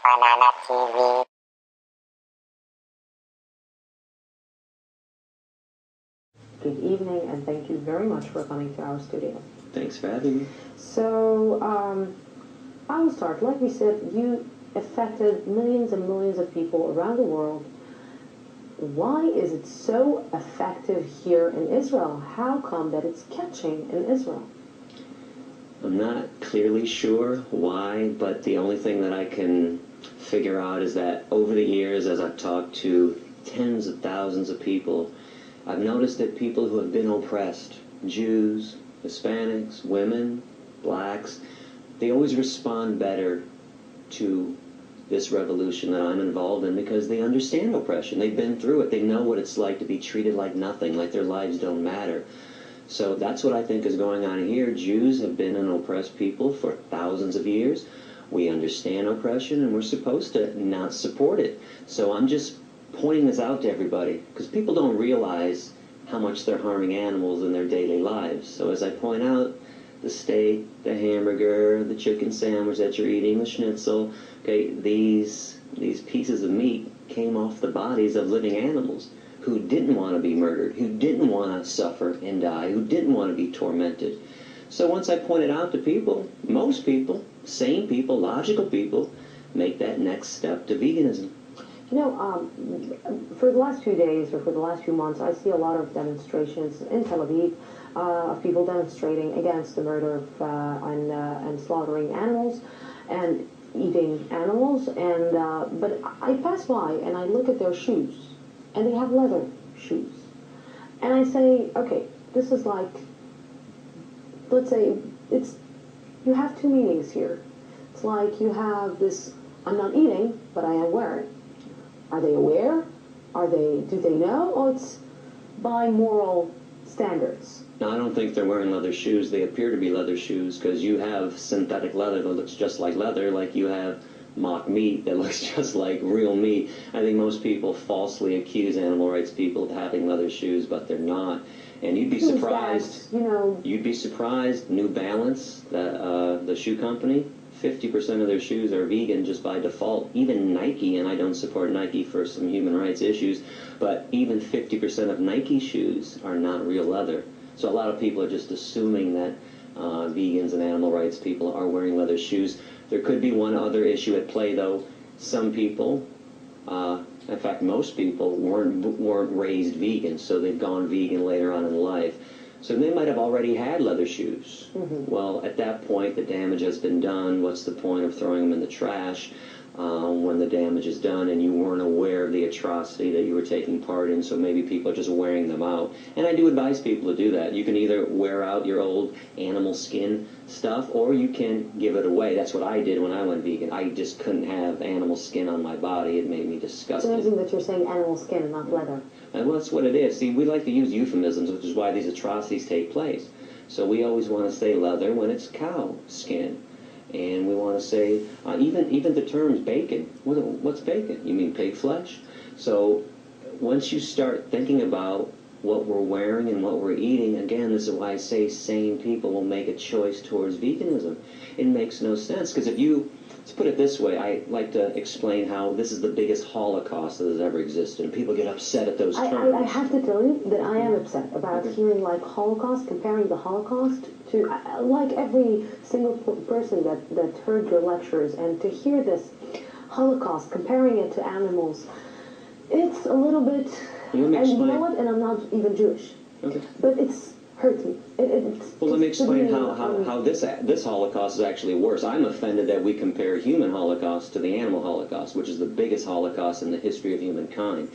Banana TV. Good evening, and thank you very much for coming to our studio. Thanks for having me. So, I will start. Like we said, you affected millions and millions of people around the world. Why is it so effective here in Israel? How come that it's catching in Israel? I'm not clearly sure why, but the only thing that I can figure out is that over the years, as I've talked to tens of thousands of people, I've noticed that people who have been oppressed, Jews, Hispanics, women, blacks, they always respond better to this revolution that I'm involved in because they understand oppression. They've been through it. They know what it's like to be treated like nothing, like their lives don't matter. So that's what I think is going on here. Jews have been an oppressed people for thousands of years. We understand oppression, and we're supposed to not support it. So I'm just pointing this out to everybody because people don't realize how much they're harming animals in their daily lives. So as I point out, the steak, the hamburger, the chicken sandwich that you're eating, the schnitzel, okay, these pieces of meat came off the bodies of living animals who didn't want to be murdered, who didn't want to suffer and die, who didn't want to be tormented. So once I pointed out to people, most people, sane people, logical people, make that next step to veganism. You know, for the last few days or for the last few months, I see a lot of demonstrations in Tel Aviv of people demonstrating against the murder of, and slaughtering animals and eating animals. And but I pass by and I look at their shoes, and they have leather shoes. And I say, okay, this is like, let's say, you have two meanings here. It's like you have this, I'm not eating, but I am wearing. Are they aware? Do they know? Or it's by moral standards? No, I don't think they're wearing leather shoes. They appear to be leather shoes because you have synthetic leather that looks just like leather, like you have mock meat that looks just like real meat. I think most people falsely accuse animal rights people of having leather shoes, but they're not. And you'd be surprised. That, you know, you'd be surprised. New Balance, the shoe company, 50% of their shoes are vegan just by default. Even Nike, and I don't support Nike for some human rights issues, but even 50% of Nike shoes are not real leather. So a lot of people are just assuming that vegans and animal rights people are wearing leather shoes. There could be one other issue at play, though. Some people, in fact most people, weren't raised vegan, so they've gone vegan later on in life. So they might have already had leather shoes. Mm-hmm. Well, at that point, the damage has been done. What's the point of throwing them in the trash when the damage is done and you weren't aware of the atrocity that you were taking part in? So maybe people are just wearing them out. And I do advise people to do that. You can either wear out your old animal skin stuff or you can give it away. That's what I did when I went vegan. I just couldn't have animal skin on my body. It made me disgusted. It's amazing that you're saying animal skin and not leather. Well, that's what it is. See, we like to use euphemisms, which is why these atrocities take place. So we always want to say leather when it's cow skin. And we want to say, even the terms bacon. What's bacon? You mean pig flesh? So once you start thinking about what we're wearing and what we're eating, again, this is why I say sane people will make a choice towards veganism. It makes no sense, because if you, let's put it this way, I like to explain how this is the biggest Holocaust that has ever existed, and people get upset at those terms. I have to tell you that I am upset about hearing like Holocaust, comparing the Holocaust to, like every single person that heard your lectures, and to hear this Holocaust, comparing it to animals, it's a little bit, and you know what, and I'm not even Jewish, but it's hurts me. Well, let me explain how this Holocaust is actually worse. I'm offended that we compare human Holocaust to the animal Holocaust, which is the biggest Holocaust in the history of humankind.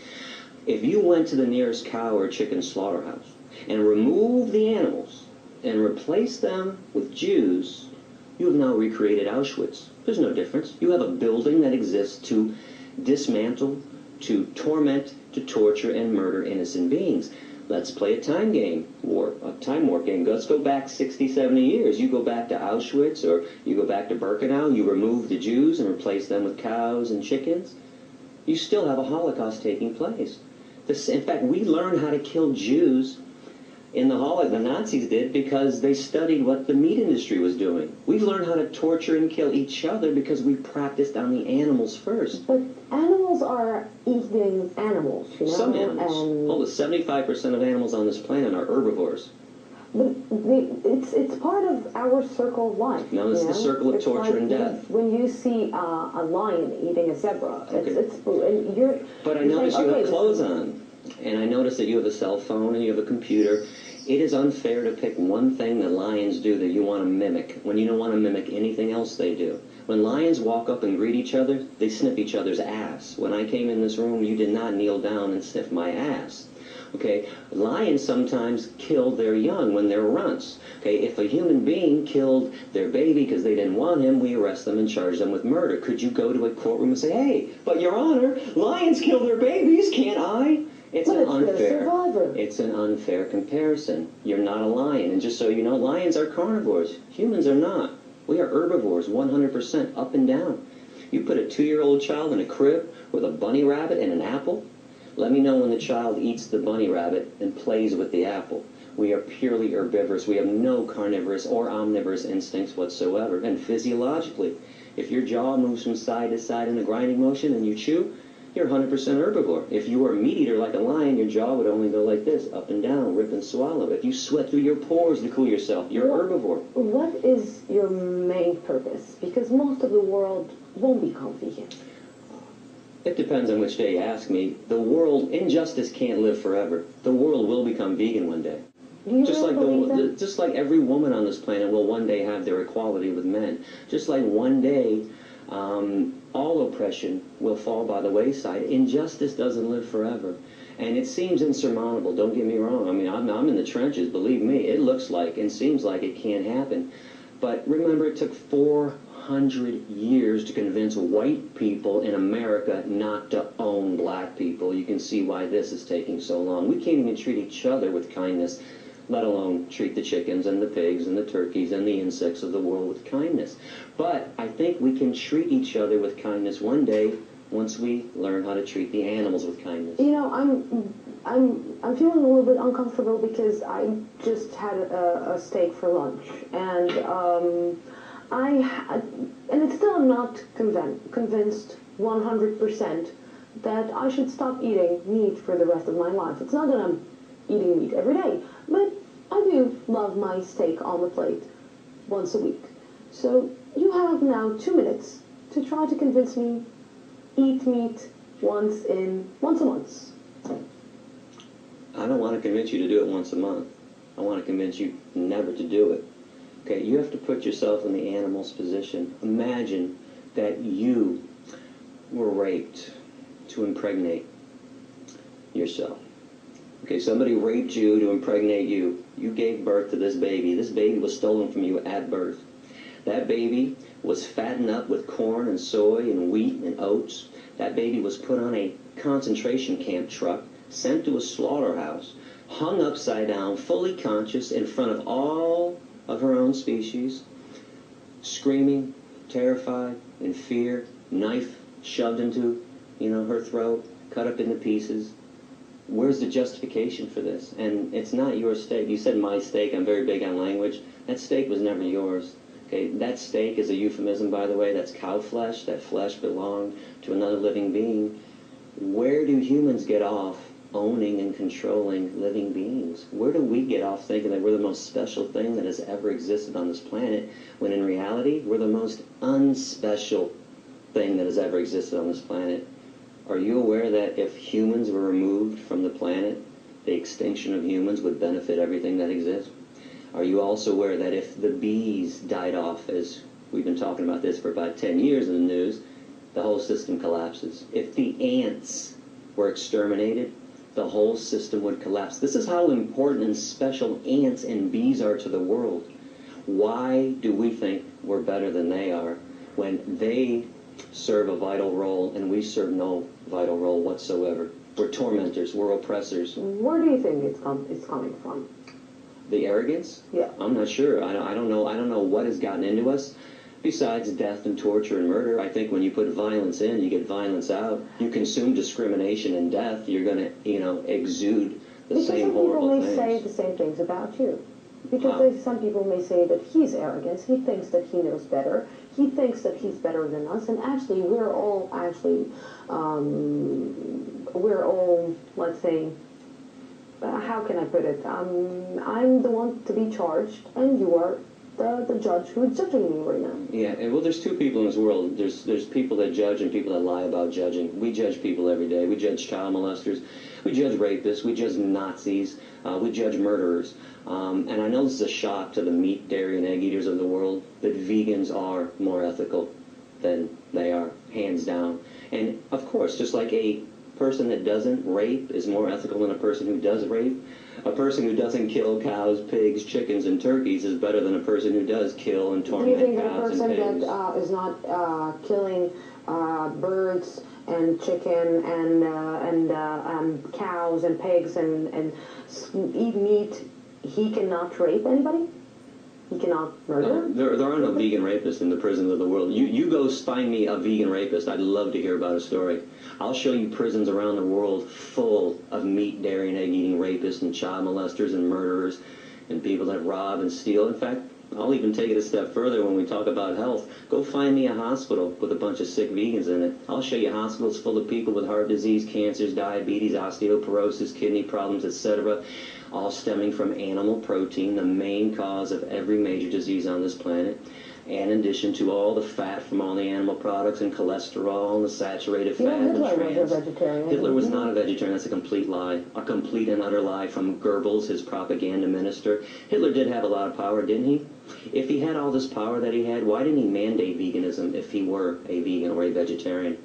If you went to the nearest cow or chicken slaughterhouse and removed the animals and replaced them with Jews, you have now recreated Auschwitz. There's no difference. You have a building that exists to dismantle, to torment, to torture, and murder innocent beings. Let's play a time warp game. Let's go back 60, 70 years. You go back to Auschwitz or you go back to Birkenau, you remove the Jews and replace them with cows and chickens. You still have a Holocaust taking place. In fact, we learned how to kill Jews in the hall like the Nazis did because they studied what the meat industry was doing. We've learned how to torture and kill each other because we practiced on the animals first. But animals are eating animals, you know? Some animals. Almost 75% of animals on this planet are herbivores. But it's part of our circle of life. No, it's the circle of torture and death. When you see a lion eating a zebra, okay. But I notice you have clothes on. And I notice that you have a cell phone and you have a computer. It is unfair to pick one thing that lions do that you want to mimic when you don't want to mimic anything else they do. When lions walk up and greet each other, they sniff each other's ass. When I came in this room, you did not kneel down and sniff my ass. Okay, lions sometimes kill their young when they're runts. Okay, if a human being killed their baby because they didn't want him, we arrest them and charge them with murder. Could you go to a courtroom and say, hey, but Your Honor, lions kill their babies, can't I? It's an unfair comparison. You're not a lion. And just so you know, lions are carnivores. Humans are not. We are herbivores, 100% up and down. You put a 2-year-old child in a crib with a bunny rabbit and an apple, let me know when the child eats the bunny rabbit and plays with the apple. We are purely herbivorous. We have no carnivorous or omnivorous instincts whatsoever. And physiologically, if your jaw moves from side to side in a grinding motion and you chew, you're 100% herbivore. If you were a meat eater like a lion, your jaw would only go like this, up and down, rip and swallow. If you sweat through your pores to cool yourself, you're herbivore. What is your main purpose? Because most of the world won't become vegan. It depends on which day you ask me. The world, injustice can't live forever. The world will become vegan one day. Do you really believe that? Just like every woman on this planet will one day have their equality with men. Just like one day all oppression will fall by the wayside. Injustice doesn't live forever. And it seems insurmountable, don't get me wrong. I mean, I'm in the trenches, believe me. It looks like and seems like it can't happen. But remember, it took 400 years to convince white people in America not to own black people. You can see why this is taking so long. We can't even treat each other with kindness, let alone treat the chickens and the pigs and the turkeys and the insects of the world with kindness. But I think we can treat each other with kindness one day once we learn how to treat the animals with kindness. You know, I'm feeling a little bit uncomfortable because I just had a steak for lunch, and it's still I'm not convinced 100% that I should stop eating meat for the rest of my life. It's not that I'm eating meat every day, but I do love my steak on the plate once a week. So you have now 2 minutes to try to convince me eat meat once a month. I don't want to convince you to do it once a month. I want to convince you never to do it. Okay, you have to put yourself in the animal's position. Imagine that you were raped to impregnate yourself. Okay, somebody raped you to impregnate you. You gave birth to this baby. This baby was stolen from you at birth. That baby was fattened up with corn and soy and wheat and oats. That baby was put on a concentration camp truck, sent to a slaughterhouse, hung upside down, fully conscious in front of all of her own species, screaming, terrified, in fear, knife shoved into, her throat, cut up into pieces. Where's the justification for this? And it's not your steak. You said my steak. I'm very big on language. That steak was never yours. Okay, that steak is a euphemism, by the way. That's cow flesh. That flesh belonged to another living being. Where do humans get off owning and controlling living beings? Where do we get off thinking that we're the most special thing that has ever existed on this planet, when in reality, we're the most unspecial thing that has ever existed on this planet? Are you aware that if humans were removed from the planet, the extinction of humans would benefit everything that exists? Are you also aware that if the bees died off, as we've been talking about this for about 10 years in the news, the whole system collapses? If the ants were exterminated, the whole system would collapse. This is how important and special ants and bees are to the world. Why do we think we're better than they are when they serve a vital role and we serve no vital role whatsoever? We're tormentors. We're oppressors. Where do you think it's coming from? The arrogance? Yeah. I'm not sure. I don't know what has gotten into us besides death and torture and murder. I think when you put violence in, you get violence out. You consume discrimination and death, you're going to, exude Because some same people horrible may say things. the same things about you. Because Wow. some people may say that he's arrogant, he thinks that he knows better, he thinks that he's better than us, and actually we're all, let's say, how can I put it? I'm the one to be charged, and you are the judge who is judging me right now. Yeah, and well, there's two people in this world. There's people that judge and people that lie about judging. We judge people every day. We judge child molesters. We judge rapists. We judge Nazis. We judge murderers. And I know this is a shock to the meat, dairy, and egg eaters of the world, but vegans are more ethical than they are, hands down. And of course, just like a person that doesn't rape is more ethical than a person who does rape, a person who doesn't kill cows, pigs, chickens, and turkeys is better than a person who does kill and Do you torment think that a cows and person pigs. that is not killing birds and chicken and cows and pigs and eat meat, he cannot rape anybody? He cannot murder? There are no vegan rapists in the prisons of the world. You go find me a vegan rapist. I'd love to hear about a story. I'll show you prisons around the world full of meat, dairy, and egg-eating rapists and child molesters and murderers and people that rob and steal. In fact, I'll even take it a step further when we talk about health. Go find me a hospital with a bunch of sick vegans in it. I'll show you hospitals full of people with heart disease, cancers, diabetes, osteoporosis, kidney problems, etc., all stemming from animal protein, the main cause of every major disease on this planet. And in addition to all the fat from all the animal products and cholesterol and the saturated fat and Hitler trans. was a vegetarian. Hitler was not a vegetarian. That's a complete lie. A complete and utter lie from Goebbels, his propaganda minister. Hitler did have a lot of power, didn't he? If he had all this power that he had, why didn't he mandate veganism if he were a vegan or a vegetarian?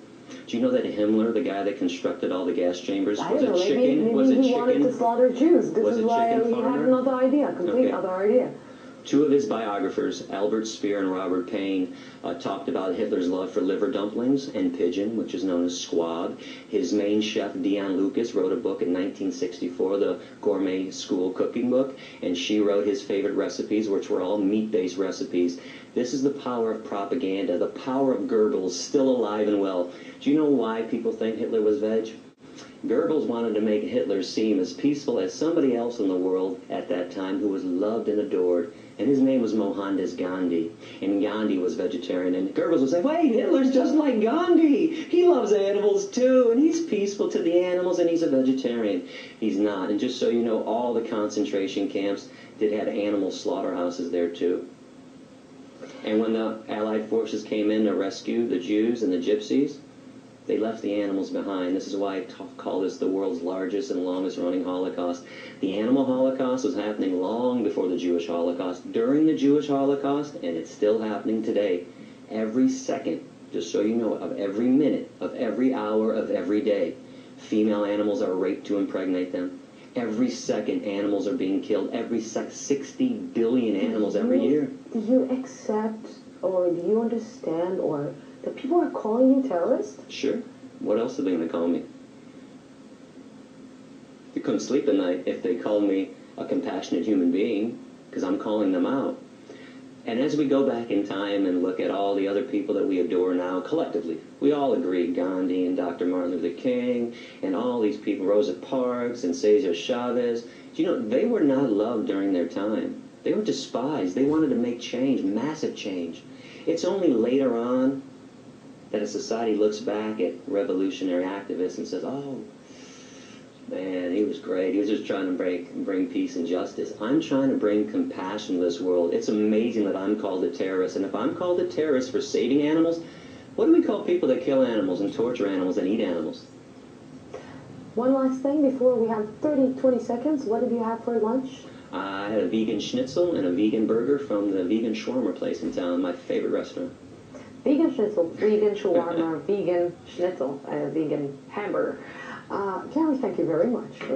Do you know that Himmler, the guy that constructed all the gas chambers, I was don't a know, chicken? maybe Was it he wanted to chicken? slaughter Jews. This Was is it why chicken he had farmer? another idea, complete Okay. other idea. Two of his biographers, Albert Speer and Robert Payne, talked about Hitler's love for liver dumplings and pigeon, which is known as squab. His main chef, Dion Lucas, wrote a book in 1964, the Gourmet School Cooking Book, and she wrote his favorite recipes, which were all meat-based recipes. This is the power of propaganda, the power of Goebbels, still alive and well. Do you know why people think Hitler was veg? Goebbels wanted to make Hitler seem as peaceful as somebody else in the world at that time who was loved and adored. And his name was Mohandas Gandhi. And Gandhi was vegetarian. And Goebbels would say, wait, Hitler's just like Gandhi. He loves animals too. And he's peaceful to the animals and he's a vegetarian. He's not. And just so you know, all the concentration camps did have animal slaughterhouses there too. And when the Allied forces came in to rescue the Jews and the Gypsies, they left the animals behind. This is why I call this the world's largest and longest running Holocaust. The animal Holocaust was happening long before the Jewish Holocaust, during the Jewish Holocaust, and it's still happening today. Every second, just so you know, of every minute, of every hour, of every day, female animals are raped to impregnate them. Every second, animals are being killed. Every 60 billion animals every year. Do you accept, or do you understand, or that people are calling you terrorist? Sure. What else are they going to call me? You couldn't sleep at night if they called me a compassionate human being, because I'm calling them out. And as we go back in time and look at all the other people that we adore now, collectively, we all agree, Gandhi and Dr. Martin Luther King, and all these people, Rosa Parks and Cesar Chavez, you know, they were not loved during their time. They were despised. They wanted to make change, massive change. It's only later on that a society looks back at revolutionary activists and says, oh, man, he was great. He was just trying to bring peace and justice. I'm trying to bring compassion to this world. It's amazing that I'm called a terrorist. And if I'm called a terrorist for saving animals, what do we call people that kill animals and torture animals and eat animals? One last thing before we have 20 seconds. What did you have for lunch? I had a vegan schnitzel and a vegan burger from the vegan shawarma place in town, my favorite restaurant. Vegan schnitzel, vegan shawarma, vegan schnitzel, vegan hamburger. Gary, thank you very much for